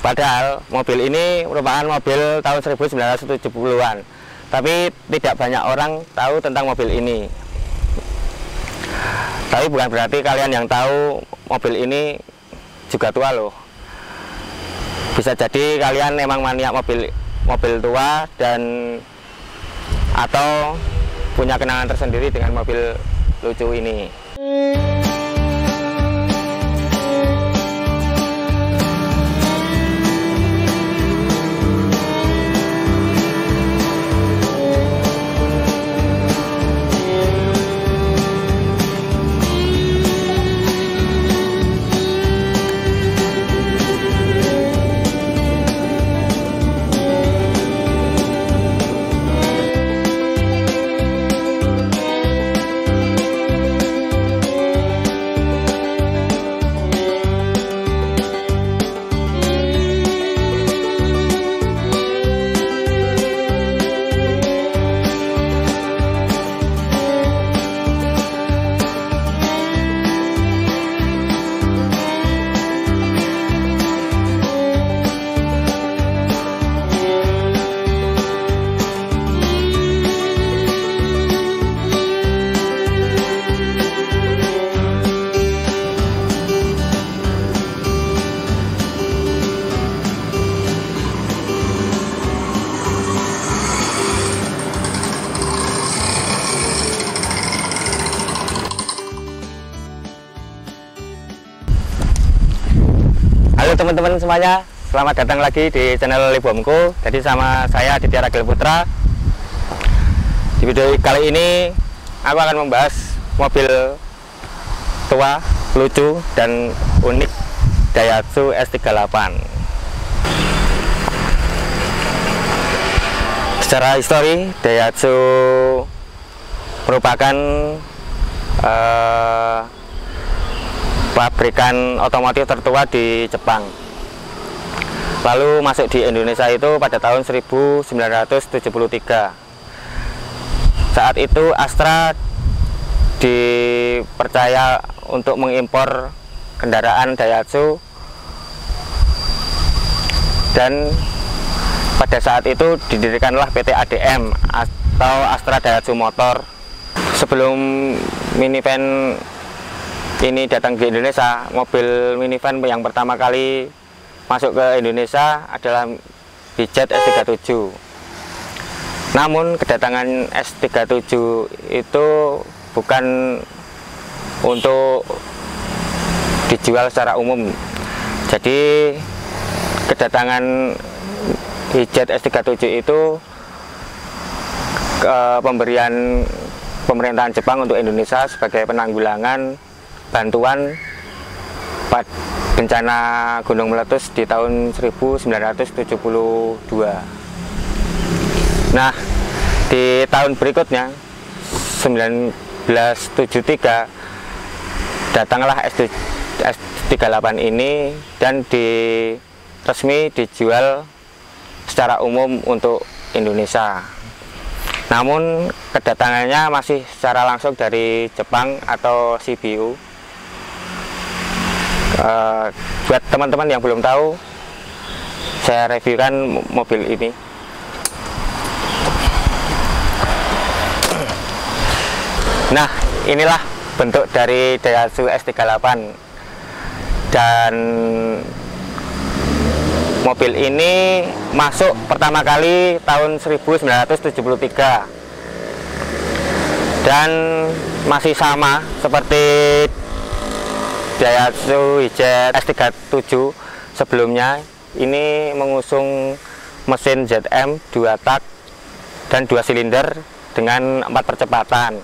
Padahal mobil ini merupakan mobil tahun 1970-an, tapi tidak banyak orang tahu tentang mobil ini. Tapi bukan berarti kalian yang tahu mobil ini juga tua loh. Bisa jadi kalian emang maniak mobil tua dan atau punya kenangan tersendiri dengan mobil lucu ini. Halo teman-teman semuanya, selamat datang lagi di channel Libomku. Jadi sama saya Aditya Ragil Putra. Di video kali ini aku akan membahas mobil tua, lucu, dan unik Daihatsu S38. Secara histori, Daihatsu merupakan pabrikan otomotif tertua di Jepang. Lalu masuk di Indonesia itu pada tahun 1973. Saat itu Astra dipercaya untuk mengimpor kendaraan Daihatsu, dan pada saat itu didirikanlah PT ADM atau Astra Daihatsu Motor. Sebelum minivan ini datang ke Indonesia, mobil minivan yang pertama kali masuk ke Indonesia adalah Hijet S37. Namun kedatangan S37 itu bukan untuk dijual secara umum. Jadi kedatangan Hijet S37 itu pemberian pemerintahan Jepang untuk Indonesia sebagai penanggulangan bantuan bencana gunung meletus di tahun 1972. Nah, di tahun berikutnya 1973 datanglah S38 ini dan resmi dijual secara umum untuk Indonesia. Namun kedatangannya masih secara langsung dari Jepang atau CBU. Buat teman-teman yang belum tahu, saya reviewkan mobil ini. Nah, inilah bentuk dari Daihatsu S38, dan mobil ini masuk pertama kali tahun 1973 dan masih sama seperti Daihatsu Hijet S37 sebelumnya. Ini mengusung mesin ZM 2 tak dan 2 silinder dengan 4 percepatan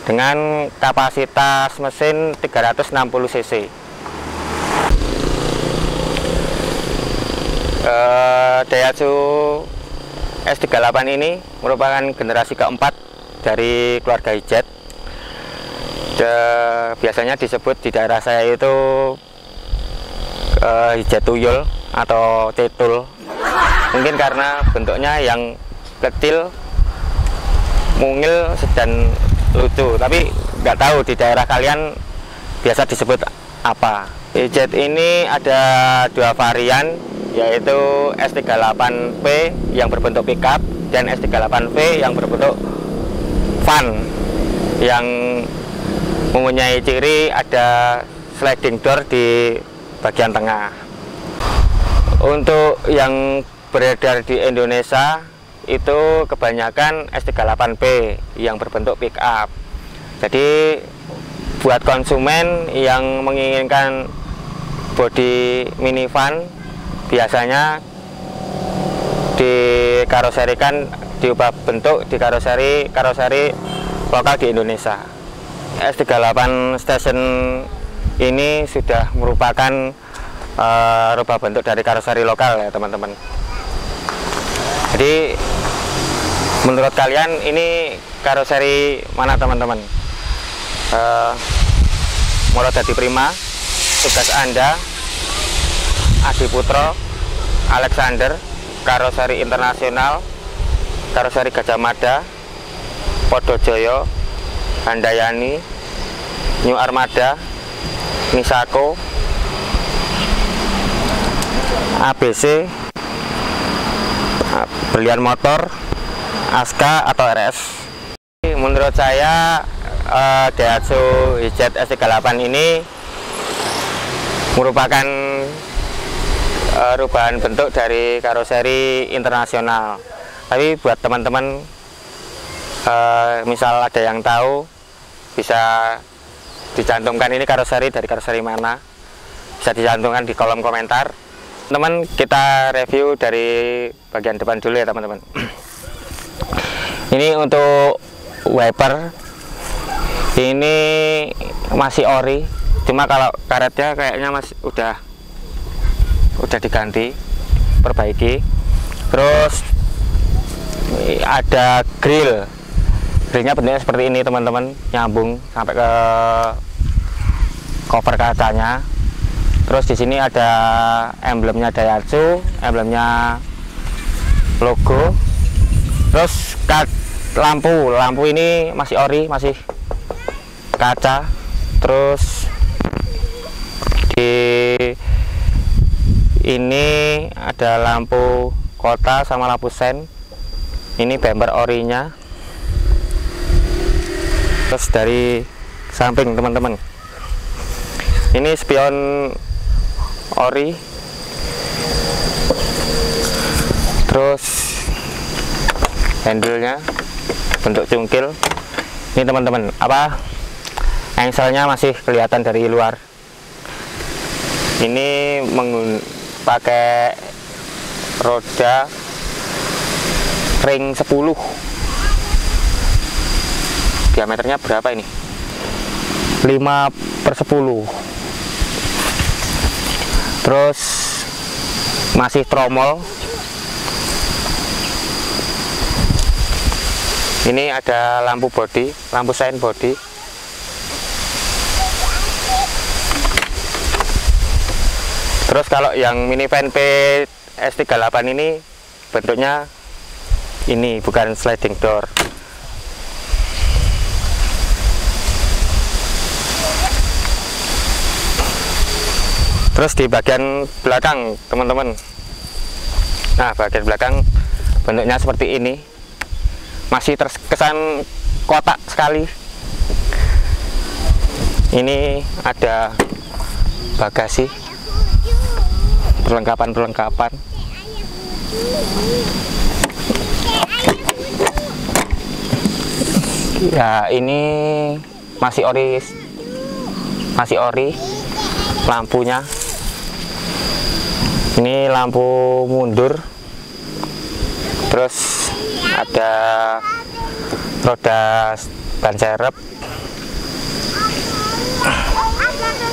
dengan kapasitas mesin 360 cc. Daihatsu S38 ini merupakan generasi keempat dari keluarga Hijet. Biasanya disebut di daerah saya itu Hijet Tuyul atau Cetul, mungkin karena bentuknya yang kecil, mungil, dan lucu. Tapi nggak tahu di daerah kalian biasa disebut apa. E-Jet ini ada dua varian, yaitu S38P yang berbentuk pickup dan S38V yang berbentuk van, yang mempunyai ciri ada sliding door di bagian tengah. Untuk yang beredar di Indonesia itu kebanyakan S38P yang berbentuk pickup. Jadi buat konsumen yang menginginkan bodi minivan, biasanya dikaroserikan, diubah bentuk di karoseri lokal di Indonesia. S38 Station ini sudah merupakan rubah bentuk dari karoseri lokal ya teman-teman. Jadi menurut kalian ini karoseri mana teman-teman? Morodadi Prima, tugas Anda, Adi Putro, Alexander, karoseri internasional, karoseri Gajah Mada, Podojoyo, Handayani, New Armada, Nisako, ABC, Berlian Motor, Aska atau RS. Menurut saya Daihatsu E-Jet S38 ini merupakan perubahan bentuk dari karoseri internasional. Tapi buat teman-teman misal ada yang tahu, bisa dicantumkan ini karoseri dari karoseri mana, bisa dicantumkan di kolom komentar. Teman, kita review dari bagian depan dulu ya teman-teman. Ini untuk wiper, ini masih ori, cuma kalau karetnya kayaknya masih udah diganti, perbaiki. Terus ada grillnya bentuknya seperti ini teman-teman, nyambung sampai ke cover kacanya. Terus di sini ada emblemnya Daihatsu, emblemnya logo. Terus lampu ini masih ori, masih kaca. Terus di ini ada lampu kota sama lampu sen. Ini bumper orinya. Terus dari samping teman-teman, ini spion ori. Terus handle-nya bentuk cungkil. Ini teman-teman, engselnya masih kelihatan dari luar. Ini pakai roda ring 10. Diameternya berapa ini? 5/10. Terus masih tromol. Ini ada lampu bodi, lampu sein bodi. Terus kalau yang minivan PS38 ini bentuknya ini, bukan sliding door. Terus di bagian belakang teman-teman, nah bagian belakang bentuknya seperti ini, masih terkesan kotak sekali. Ini ada bagasi, perlengkapan. Ya ini masih ori lampunya. Ini lampu mundur. Terus ada roda ban serep.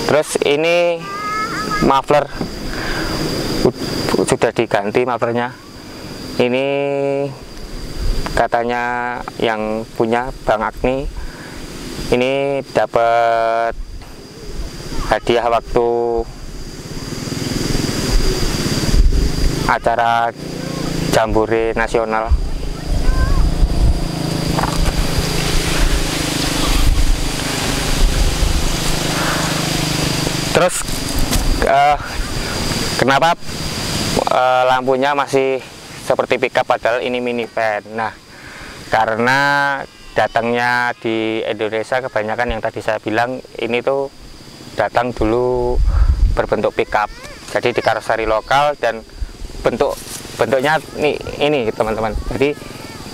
Terus ini muffler sudah diganti mufflernya. Ini katanya yang punya Bang Agni ini dapat hadiah waktu acara Jambore Nasional. Terus kenapa lampunya masih seperti pickup padahal ini minivan? Nah, karena datangnya di Indonesia kebanyakan yang tadi saya bilang ini tuh datang dulu berbentuk pickup, jadi di karoseri lokal, dan bentuknya ini teman-teman. Jadi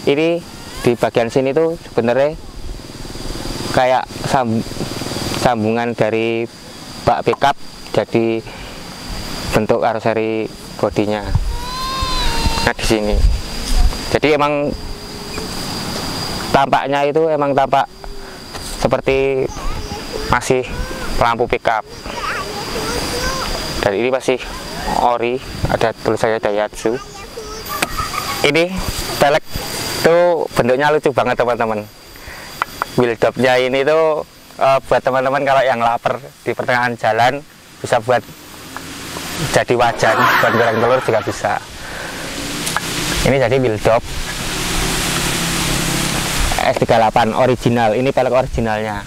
ini di bagian sini tuh sebenarnya kayak sambungan dari bak pickup jadi bentuk karoseri bodinya. Nah di sini, jadi emang tampaknya itu emang tampak seperti masih lampu pickup. Dan ini masih ori, ada tulisannya Daihatsu. Ini pelek tuh bentuknya lucu banget teman-teman. Wheel dopnya ini tuh buat teman-teman kalau yang lapar di pertengahan jalan bisa buat jadi wajan, buat goreng telur juga bisa. Ini jadi wheel dop S38 original, ini pelek originalnya.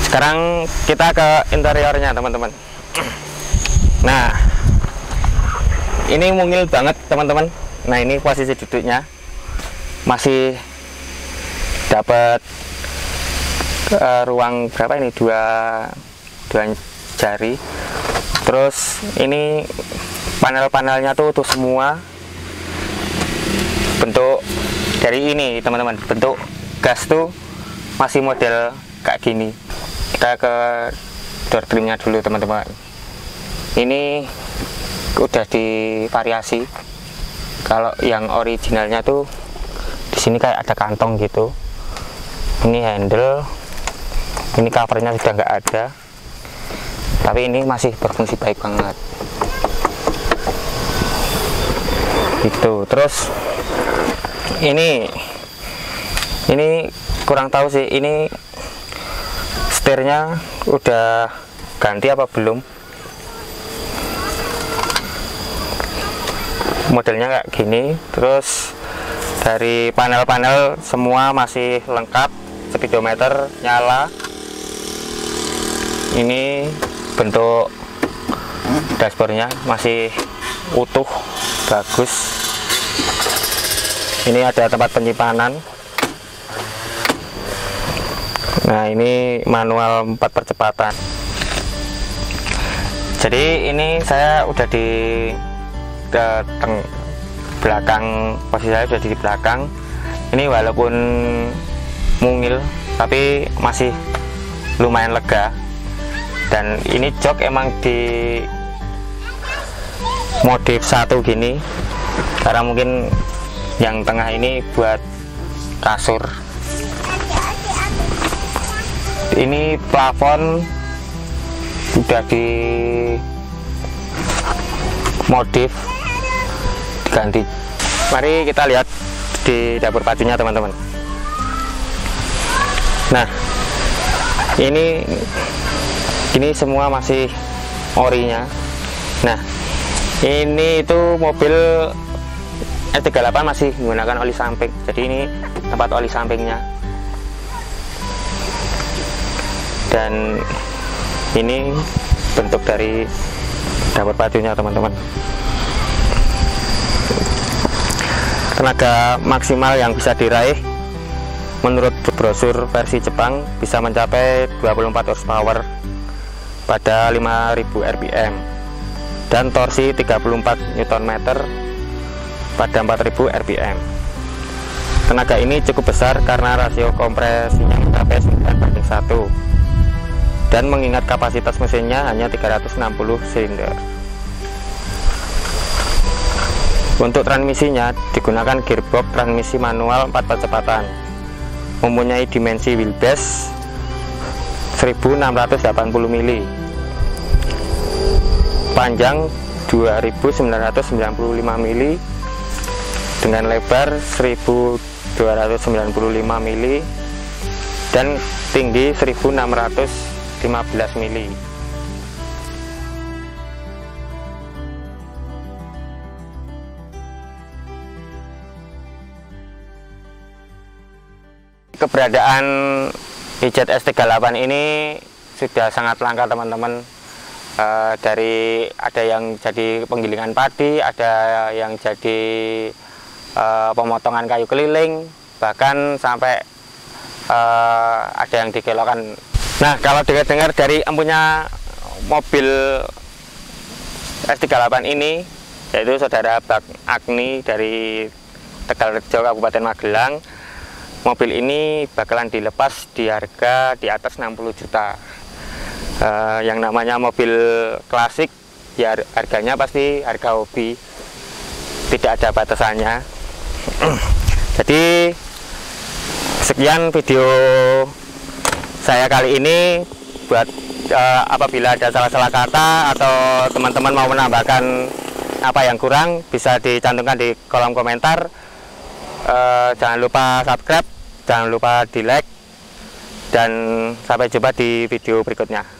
Sekarang kita ke interiornya teman-teman. Nah, ini mungil banget teman-teman. Nah ini posisi duduknya masih dapat ruang berapa ini, dua jari. Terus ini panel-panelnya tuh utuh semua, bentuk dari ini teman-teman, bentuk gas tuh masih model kayak gini. Kita ke door trimnya dulu teman-teman. Ini udah divariasi. Kalau yang originalnya tuh di sini kayak ada kantong gitu. Ini handle, ini covernya sudah nggak ada, tapi ini masih berfungsi baik banget. Itu terus ini kurang tahu sih, ini setirnya udah ganti apa belum. Modelnya kayak gini. Terus dari panel-panel semua masih lengkap, speedometer nyala. Ini bentuk dashboardnya masih utuh, bagus. Ini ada tempat penyimpanan. Nah ini manual 4 percepatan. Jadi ini saya udah di belakang, posisi saya sudah di belakang. Ini walaupun mungil tapi masih lumayan lega. Dan ini jok emang di modif satu gini, karena mungkin yang tengah ini buat kasur. Ini plafon sudah di modif, diganti. Mari kita lihat di dapur pacunya teman-teman. Nah ini semua masih orinya. Nah ini itu mobil S38 masih menggunakan oli samping, jadi ini tempat oli sampingnya. Dan ini bentuk dari dapur pacunya teman-teman. Tenaga maksimal yang bisa diraih menurut brosur versi Jepang bisa mencapai 24 horsepower pada 5000 rpm dan torsi 34 Nm pada 4000 rpm. Tenaga ini cukup besar karena rasio kompresinya mencapai 9:1 dan mengingat kapasitas mesinnya hanya 360 silinder. Untuk transmisinya digunakan gearbox transmisi manual 4 percepatan, mempunyai dimensi wheelbase 1680 mili, panjang 2995 mili dengan lebar 1295 mili dan tinggi 1615 mili. Keberadaan Hijet S38 ini sudah sangat langka teman-teman. Dari ada yang jadi penggilingan padi, ada yang jadi pemotongan kayu keliling, bahkan sampai ada yang dikelokkan. Nah, kalau dengar dari empunya mobil S38 ini, yaitu saudara Bak Agni dari Tegalrejo Kabupaten Magelang, mobil ini bakalan dilepas di harga di atas 60 juta. Yang namanya mobil klasik ya harganya pasti harga hobi, tidak ada batasannya. Jadi sekian video saya kali ini. Buat apabila ada salah-salah kata atau teman-teman mau menambahkan apa yang kurang, bisa dicantumkan di kolom komentar. Jangan lupa subscribe, jangan lupa di like, dan sampai jumpa di video berikutnya.